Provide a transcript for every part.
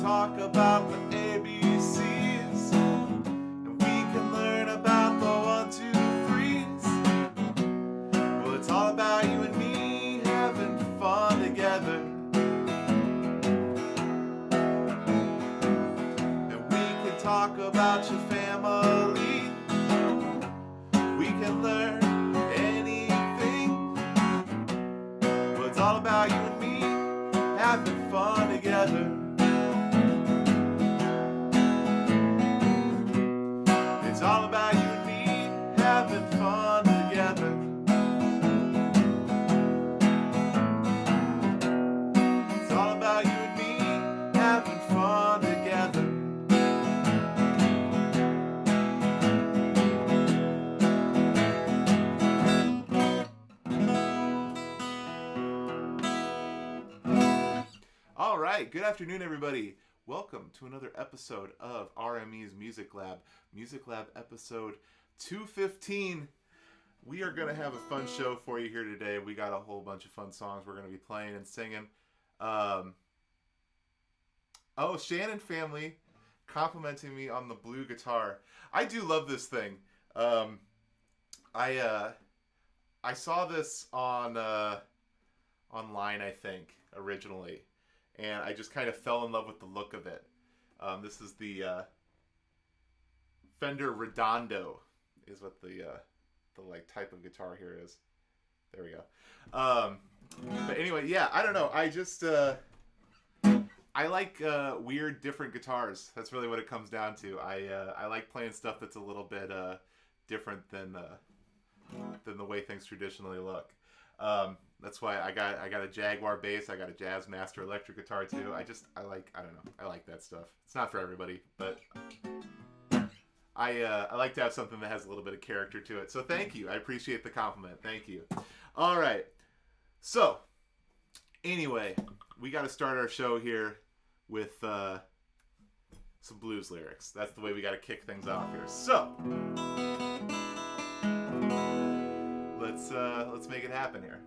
talk about the ABCs, and we can learn about the 1, 2, 3s. Well, it's all about you and me having fun together. And we can talk about your family. We can learn anything. Well, it's all about you and me having fun together. It's all about you and me having fun together. It's all about you and me having fun together. All right, good afternoon, everybody. Welcome to another episode of RME's Music Lab episode 215. We are going to have a fun show for you here today. We got a whole bunch of fun songs we're going to be playing and singing. Shannon family complimenting me on the blue guitar. I do love this thing. I saw this on online, I think, originally. And I just kind of fell in love with the look of it. This is the Fender Redondo, is what the like type of guitar here is. There we go. But anyway, yeah, I don't know. I just I like weird, different guitars. That's really what it comes down to. I like playing stuff that's a little bit different than the way things traditionally look. That's why I got a Jaguar bass. I got a Jazz Master electric guitar too. I like that stuff. It's not for everybody, but I like to have something that has a little bit of character to it. So thank you. I appreciate the compliment. Thank you. All right. So anyway, we got to start our show here with some blues lyrics. That's the way we got to kick things off here. So let's make it happen here.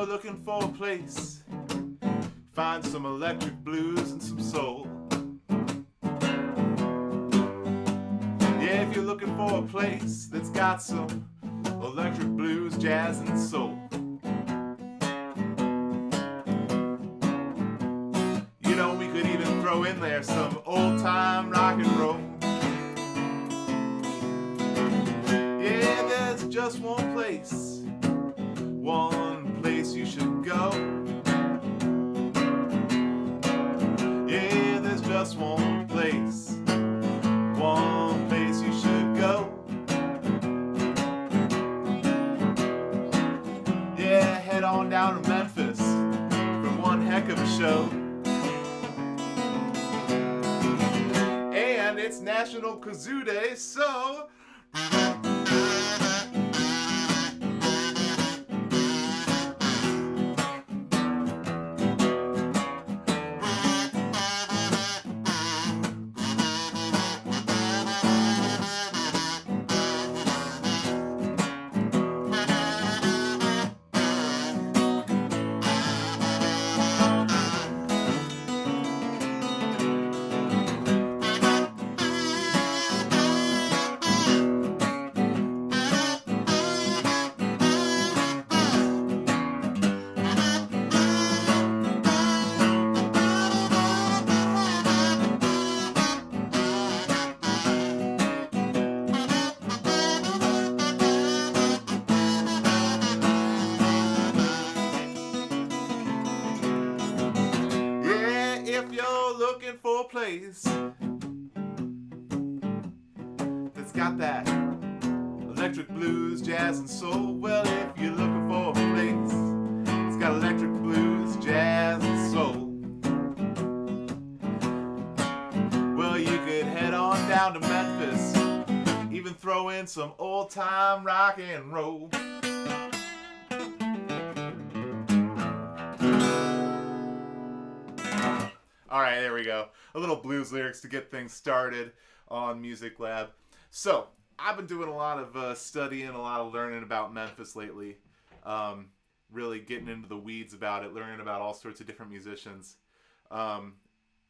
Looking for a place, find some electric blues and some soul. Yeah, if you're looking for a place that's got some electric blues, jazz, and soul. You know, we could even throw in there some old-time rock and roll. Yeah, there's just one place you should go. Yeah, there's just one place you should go. Yeah, head on down to Memphis for one heck of a show. And it's National Kazoo Day, so place that's got that electric blues, jazz, and soul. Well, if you're looking for a place that's got electric blues, jazz, and soul, well, you could head on down to Memphis, even throw in some old-time rock and roll. All right. right, there we go. A little blues lyrics to get things started on Music Lab. So, I've been doing a lot of studying, a lot of learning about Memphis lately. Really getting into the weeds about it, learning about all sorts of different musicians. And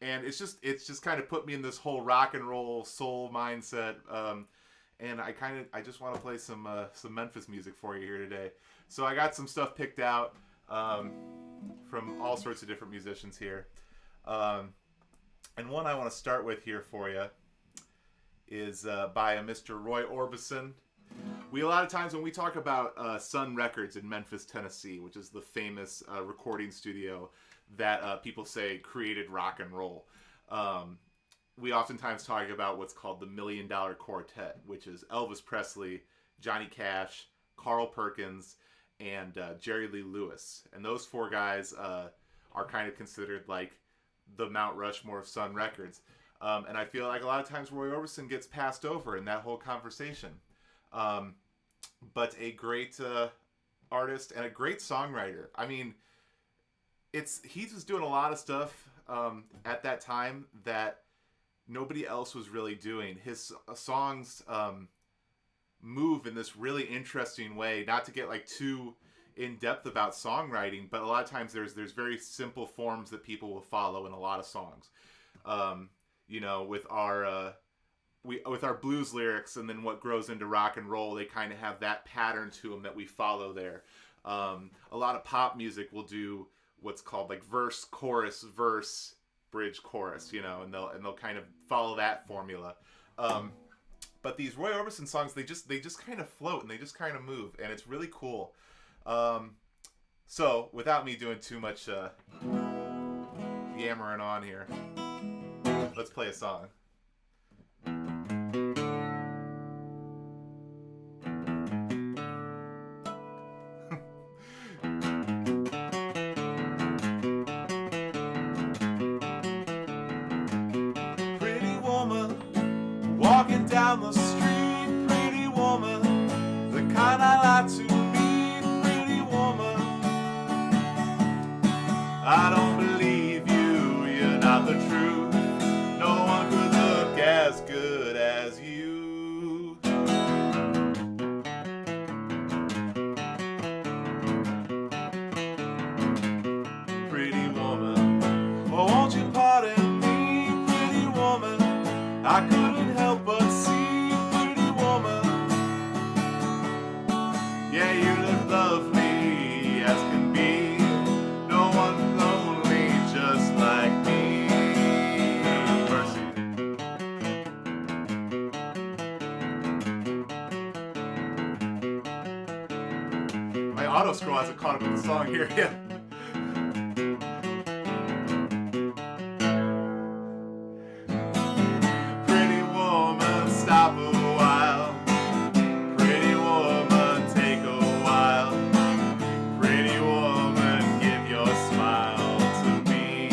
it's just kind of put me in this whole rock and roll soul mindset. And I just want to play some Memphis music for you here today. So I got some stuff picked out from all sorts of different musicians here. And one I want to start with here for you is by a Mr. Roy Orbison. A lot of times when we talk about Sun Records in Memphis, Tennessee, which is the famous recording studio that people say created rock and roll, we oftentimes talk about what's called the $1 Million Quartet, which is Elvis Presley, Johnny Cash, Carl Perkins, and Jerry Lee Lewis. And those four guys are kind of considered like the Mount Rushmore of Sun Records. And I feel like a lot of times Roy Orbison gets passed over in that whole conversation. But a great artist and a great songwriter. I mean, he was doing a lot of stuff at that time that nobody else was really doing. His songs move in this really interesting way. Not to get like too in depth about songwriting, but a lot of times there's very simple forms that people will follow in a lot of songs. With our blues lyrics and then what grows into rock and roll, they kind of have that pattern to them that we follow there. A lot of pop music will do what's called like verse, chorus, verse, bridge, chorus, and they'll kind of follow that formula. But these Roy Orbison songs, they just kind of float and they just kind of move, and it's really cool. So without me doing too much yammering on here, let's play a song. Walking down the street, pretty woman, the kind I like to meet, pretty woman. I don't believe you, you're not the truth. No one could look as good as you. Pretty woman, oh, won't you pardon me, pretty woman? I couldn't help but see, pretty woman. Yeah, you look lovely as can be. No one's lonely just like me. Mercy. My auto scroll hasn't caught up with the song here yet. Stop a while, pretty woman, take a while, pretty woman, give your smile to me.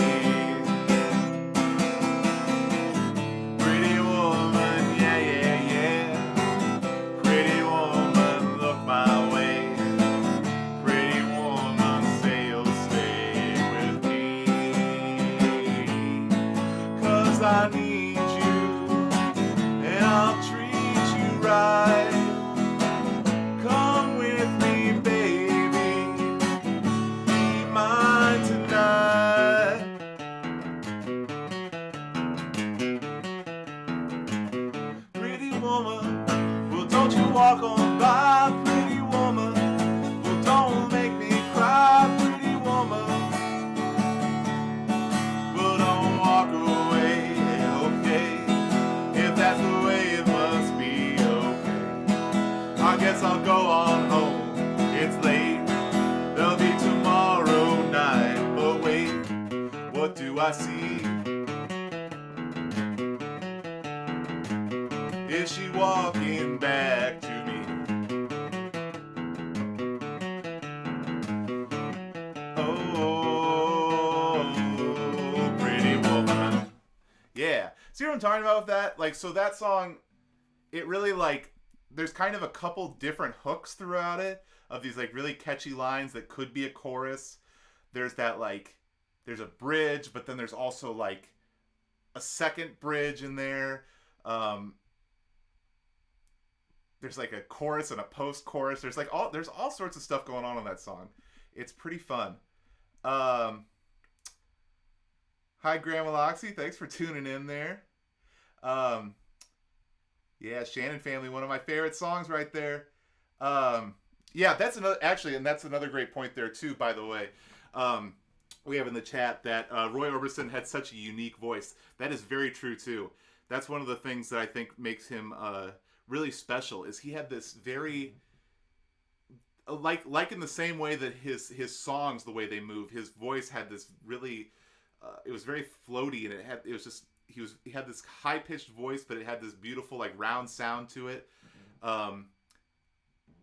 Pretty woman, yeah, yeah, yeah, pretty woman, look my way, pretty woman, say you'll stay with me, 'cause I need I'll treat you right. Come with me, baby. Be mine tonight. Pretty woman, well, don't you walk on by, pretty woman. Well, don't make me cry, pretty woman. Well, don't walk away, okay? If that's the way it must be, okay. I guess I'll go on home, it's late. There'll be tomorrow night, but wait, what do I see? Is she walking back to me? Oh, pretty woman. Yeah. See what I'm talking about with that? Like, so that song, it really, like, there's kind of a couple different hooks throughout it of these, like, really catchy lines that could be a chorus. There's that, like, there's a bridge, but then there's also, like, a second bridge in there. There's like a chorus and a post-chorus. There's all sorts of stuff going on that song. It's pretty fun. Hi, Grandma Loxy. Thanks for tuning in there. Yeah, Shannon Family, one of my favorite songs right there. Yeah, that's another great point there too, by the way. We have in the chat that Roy Orbison had such a unique voice. That is very true too. That's one of the things that I think makes him really special, is he had this very like in the same way that his songs, the way they move, his voice had this really it was very floaty, and he had this high pitched voice, but it had this beautiful like round sound to it.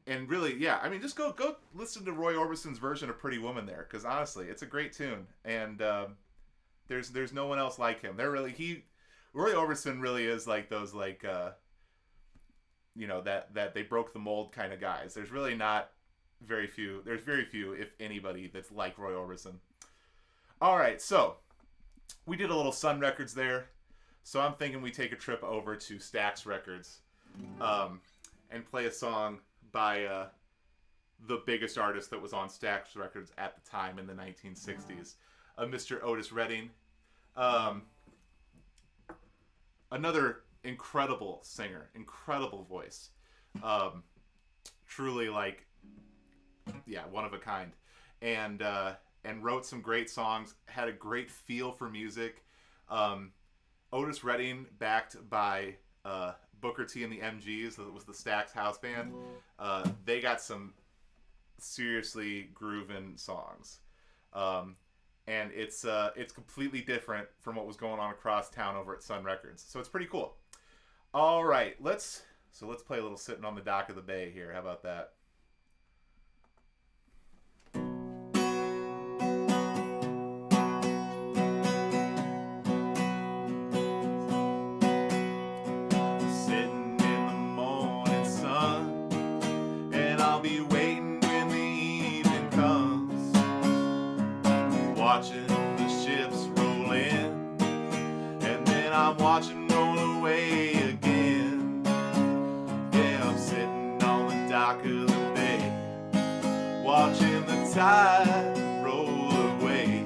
And really, yeah, I mean, just go listen to Roy Orbison's version of Pretty Woman there, because honestly, it's a great tune, and there's no one else like him. Roy Orbison really is like those like that they broke the mold kind of guys. There's really not very few. There's very few, if anybody, that's like Roy Orbison. All right, so we did a little Sun Records there, so I'm thinking we take a trip over to Stax Records, and play a song by the biggest artist that was on Stax Records at the time in the 1960s, Mr. Otis Redding. Another incredible singer, incredible voice. Truly, like, yeah, one of a kind. And wrote some great songs, had a great feel for music. Otis Redding, backed by Booker T and the MGs, that was the Stax house band. They got some seriously groovin' songs, and it's completely different from what was going on across town over at Sun Records. So it's pretty cool. All right, let's play a little "Sitting on the Dock of the Bay" here. How about that? Watching the ships roll in, and then I'm watching roll away again. Yeah, I'm sitting on the dock of the bay, watching the tide roll away.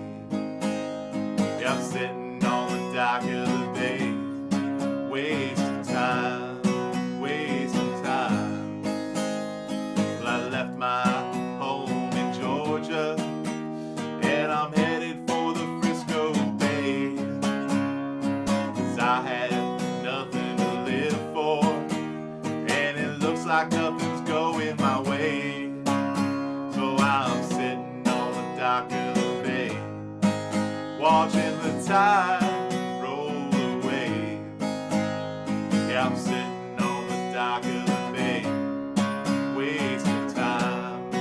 Yeah, I'm sitting on the dock of the bay, wasting time, wasting time. Well, I left my home in Georgia, and I'm headed for the Frisco Bay, 'cause I had nothing to live for, and it looks like nothing's going my way. So I'm sitting on the dock of the bay, watching the tide roll away. Yeah, I'm sitting on the dock of the bay, wasting time,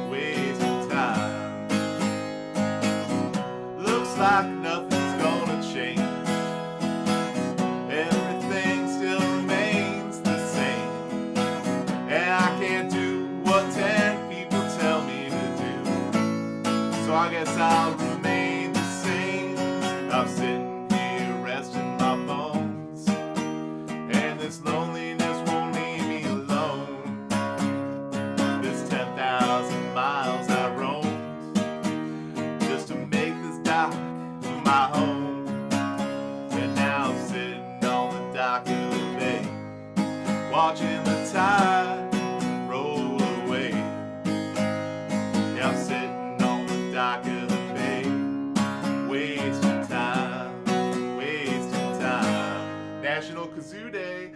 wasting time. Looks like nothing's gonna change. Everything still remains the same, and I can't do what 10 people tell me to do. So I guess I'll remain the same. I'm sitting here resting my bones, and this loneliness won't leave me alone. This 10,000 miles I roamed just to make this dock my home, and now I'm sitting on the dock of the bay, watching the tide roll away. Yeah, I'm sitting on the dock of the bay, wasting time, wasting time. National Kazoo Day.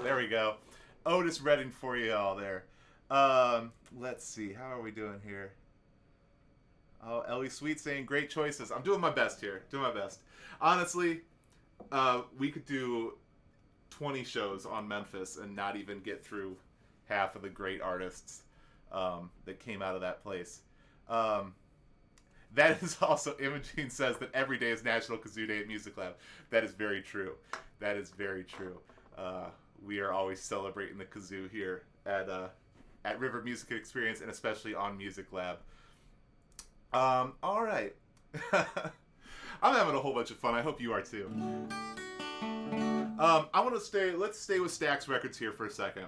There we go. Otis Redding for you all there. Let's see. How are we doing here? Oh, Ellie Sweet saying great choices. I'm doing my best here. Doing my best. Honestly, we could do 20 shows on Memphis and not even get through half of the great artists that came out of that place. That is also, Imogene says that every day is National Kazoo Day at Music Lab. That is very true. That is very true. We are always celebrating the kazoo here at River Music Experience, and especially on Music Lab. All right. I'm having a whole bunch of fun. I hope you are too. Let's stay with Stax Records here for a second.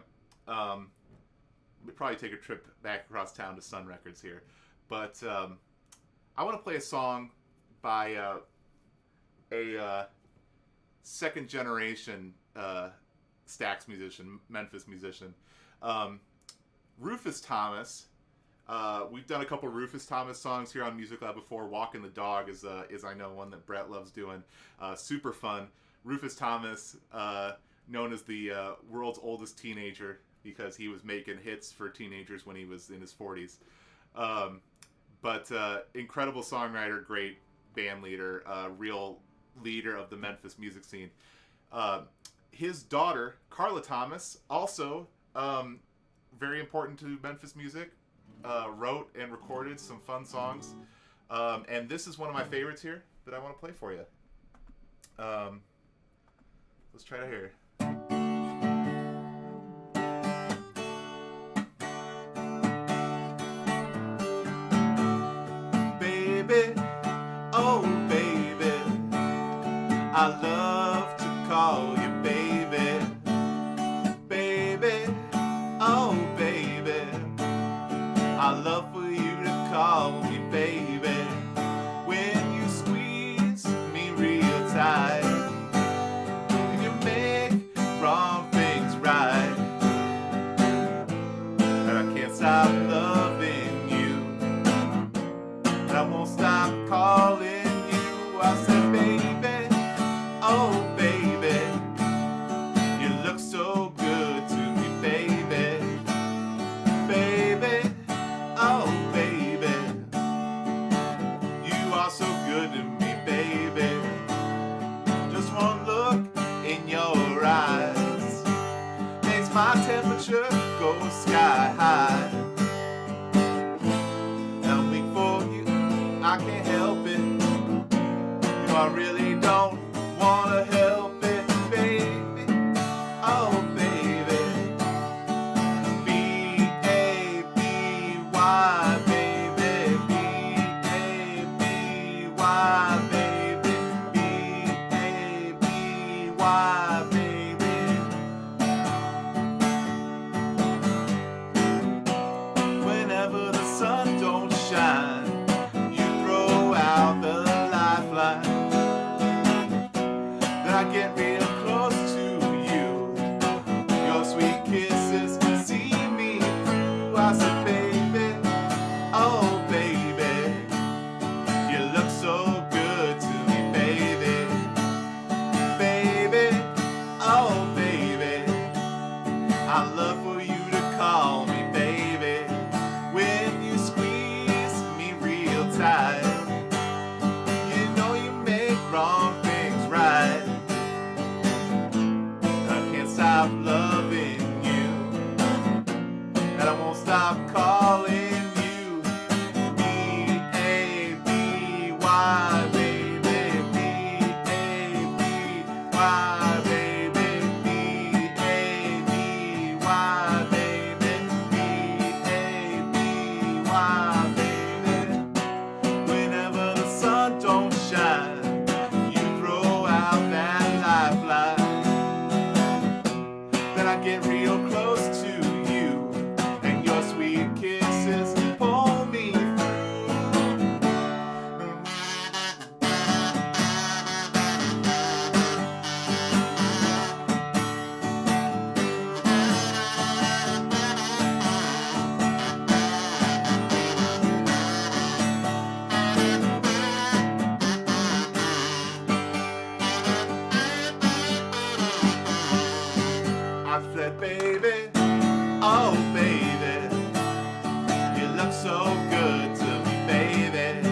We'll probably take a trip back across town to Sun Records here. But I want to play a song by a second generation Stax musician, Memphis musician. Rufus Thomas. We've done a couple Rufus Thomas songs here on Music Lab before. Walking the Dog is I know one that Brett loves doing. Super fun. Rufus Thomas, known as the world's oldest teenager because he was making hits for teenagers when he was in his 40s. But incredible songwriter, great band leader, real leader of the Memphis music scene. His daughter, Carla Thomas, also very important to Memphis music. Wrote and recorded some fun songs. And this is one of my favorites here that I want to play for you. Let's try to hear. Baby, oh baby, I love to call you baby. Baby, oh baby, I love for you to call me baby. When you squeeze me real tight, and you make wrong things right, and I can't stop loving you, and I won't stop calling you. I said baby, oh baby, you look so good to me baby. Baby, oh baby, you are so good to me baby. Just one look in your eyes makes my temperature go sky high. I'm weak for you, I can't help it. No, I really don't wanna help it, baby. Oh baby, B-A-B-Y, baby, B-A-B-Y, baby, B-A-B-Y, baby. Whenever the sun don't shine, you throw out the lifeline. Then I get real close to you. Your sweet kisses see me through. I said, baby, oh baby, you look so good to me, baby. Baby, oh baby, I love for you to call me baby. When you squeeze me real tight, you know you make wrong things right. I can't stop loving you, and I won't stop calling you B-A-B-Y, baby, B-A-B-Y, baby, B-A-B-Y, baby, B-A-B-Y, baby. Whenever the sun don't shine, you throw out that lifeline. Then I get real close to you, and your sweet kisses pull me through. I said, baby, oh baby, you look so good to me, baby.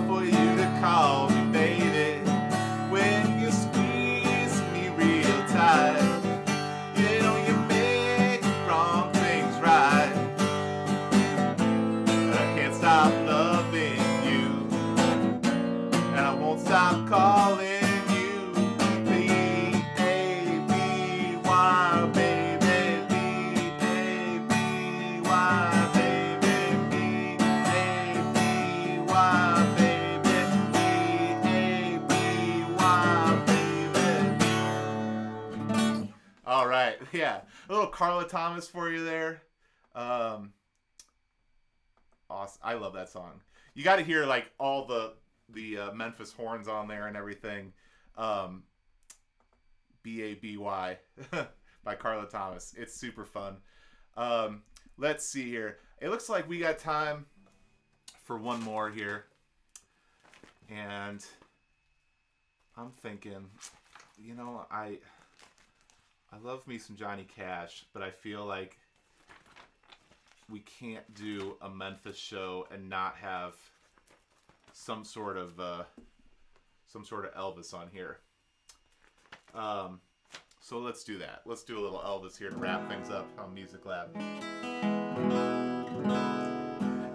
enough for you to call me baby. When you squeeze me real tight, you know you make wrong things right. And I can't stop loving you, and I won't stop calling you B-A-B-Y, baby, B-A-B-Y, baby, B-A-B-Y, baby, B-A-B-Y, baby. All right, yeah, a little Carla Thomas for you there. Awesome. I love that song. You got to hear like all the Memphis horns on there and everything. B-A-B-Y by Carla Thomas. It's super fun. Let's see here. It looks like we got time for one more here. And I'm thinking, you know, I love me some Johnny Cash, but I feel like we can't do a Memphis show and not have some sort of Elvis on here. So let's do that. Let's do a little Elvis here to wrap things up on Music Lab.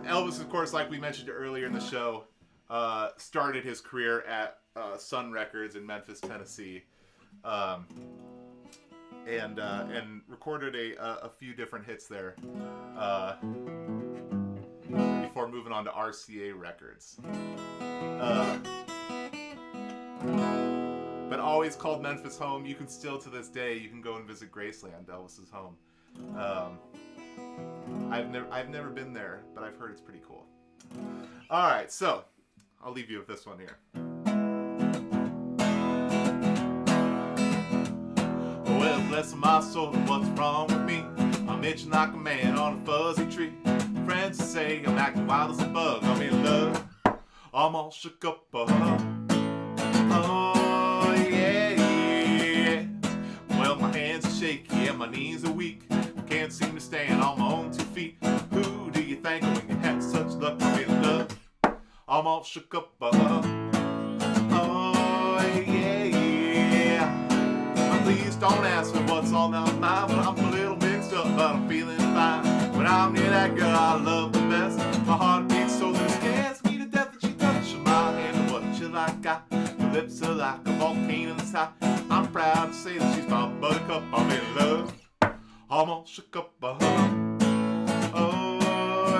Elvis, of course, like we mentioned earlier in the show, started his career at Sun Records in Memphis, Tennessee, and recorded a few different hits there before moving on to RCA Records. But always called Memphis home. You can still, to this day, you can go and visit Graceland, Elvis's home. I've never been there, but I've heard it's pretty cool. All right, so I'll leave you with this one here. Well, bless my soul, what's wrong with me? I'm itching like a man on a fuzzy tree. Friends say I'm acting wild as a bug. I'm in love. I'm all shook up. Oh, yeah, yeah. Well, my hands are shaky and my knees are weak. Can't seem to stand on my own 2 feet. Who do you think when you have such luck? I'm in love. I'm all shook up. Oh, yeah, yeah. Please don't ask me what's on my mind. When I'm a little mixed up, but I'm feeling fine. When I'm near that girl I love the best, my heart beats so that it scares me to death that she touches my hand. What you like? Got her lips are like a volcano that's high. I'm proud to say that she's my buttercup. I'm in love. I'm all shook up. Oh,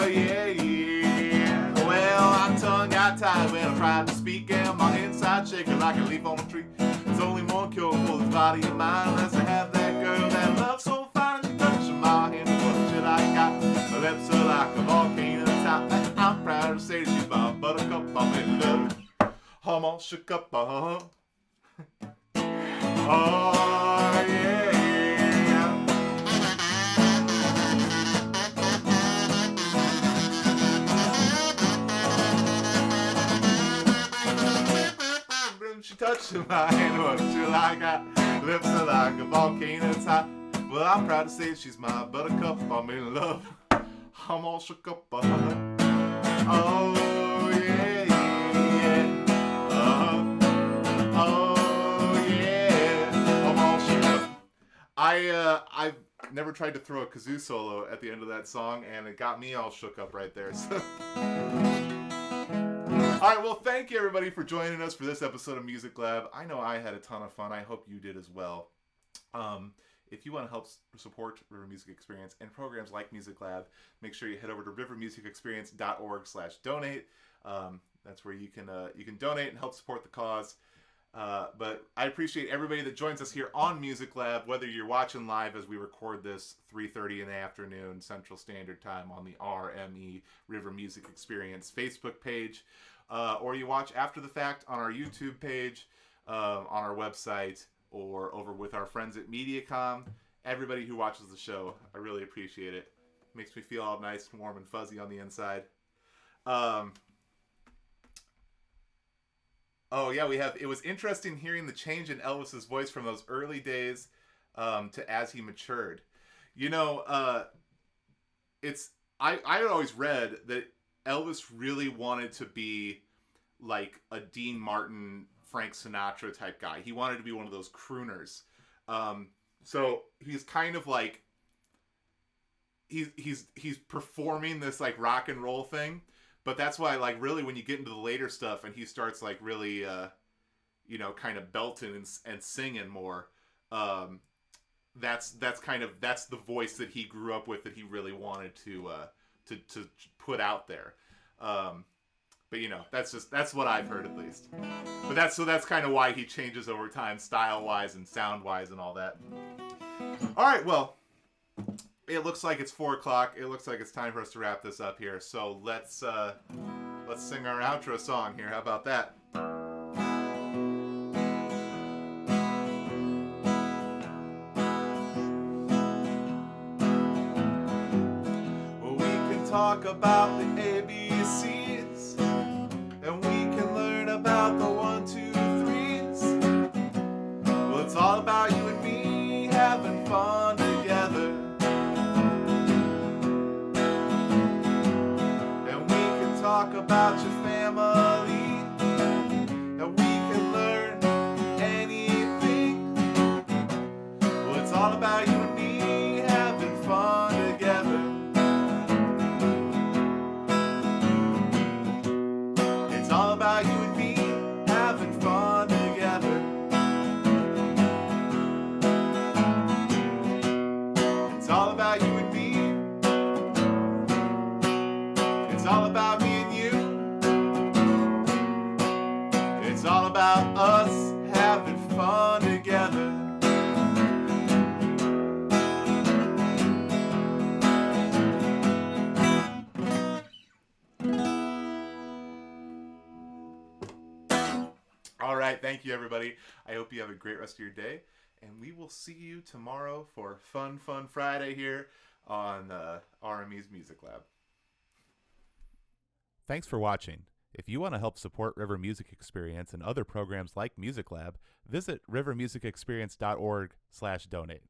yeah, yeah. Well, my tongue got tied when I tried to speak, and my inside shaking like a leaf on a tree. There's only one cure for this body of mine, unless I have that girl that loves so fine. She touches my hand. What should I got? Her lips are like a volcano top. I'm proud to say that she's my buttercup. I'm in love. I'm all shook up. Oh, yeah. She touching my hand, what you like? Got lips are like a volcano top. Well, I'm proud to say she's my buttercup. I'm in love. I'm all shook up. Oh, yeah, yeah. Oh, yeah. I'm all shook up. I've never tried to throw a kazoo solo at the end of that song, and it got me all shook up right there. So. All right, well, thank you, everybody, for joining us for this episode of Music Lab. I know I had a ton of fun. I hope you did as well. If you want to help support River Music Experience and programs like Music Lab, make sure you head over to rivermusicexperience.org/donate. That's where you can donate and help support the cause. But I appreciate everybody that joins us here on Music Lab, whether you're watching live as we record this 3:30 in the afternoon Central Standard Time on the RME River Music Experience Facebook page, or you watch after the fact on our YouTube page, on our website, or over with our friends at MediaCom. Everybody who watches the show, I really appreciate it. Makes me feel all nice, warm, and fuzzy on the inside. Oh yeah, it was interesting hearing the change in Elvis's voice from those early days to as he matured. You know, I had always read that Elvis really wanted to be like a Dean Martin, Frank Sinatra type guy. He wanted to be one of those crooners. So he's kind of like he's performing this like rock and roll thing, but that's why like really when you get into the later stuff and he starts like really kind of belting and singing more, that's the voice that he grew up with, that he really wanted to put out there. But that's what I've heard at least. But that's kind of why he changes over time, style wise and sound wise and all that. All right, well, it looks like it's 4:00. It looks like it's time for us to wrap this up here. So let's sing our outro song here. How about that? Well, we can talk about the ABCs, and we can learn about the 1, 2, 3s. Well, it's all about you and me having fun together. And we can talk about your family, and we can learn anything. Well, it's all about you and me having fun together. It's all about you and me having fun together. It's all about you and me. It's all about me and you. It's all about us having fun together. All right, thank you, everybody. I hope you have a great rest of your day, and we will see you tomorrow for Fun Friday here on RME's Music Lab. Thanks for watching. If you want to help support River Music Experience and other programs like Music Lab, visit rivermusicexperience.org/donate.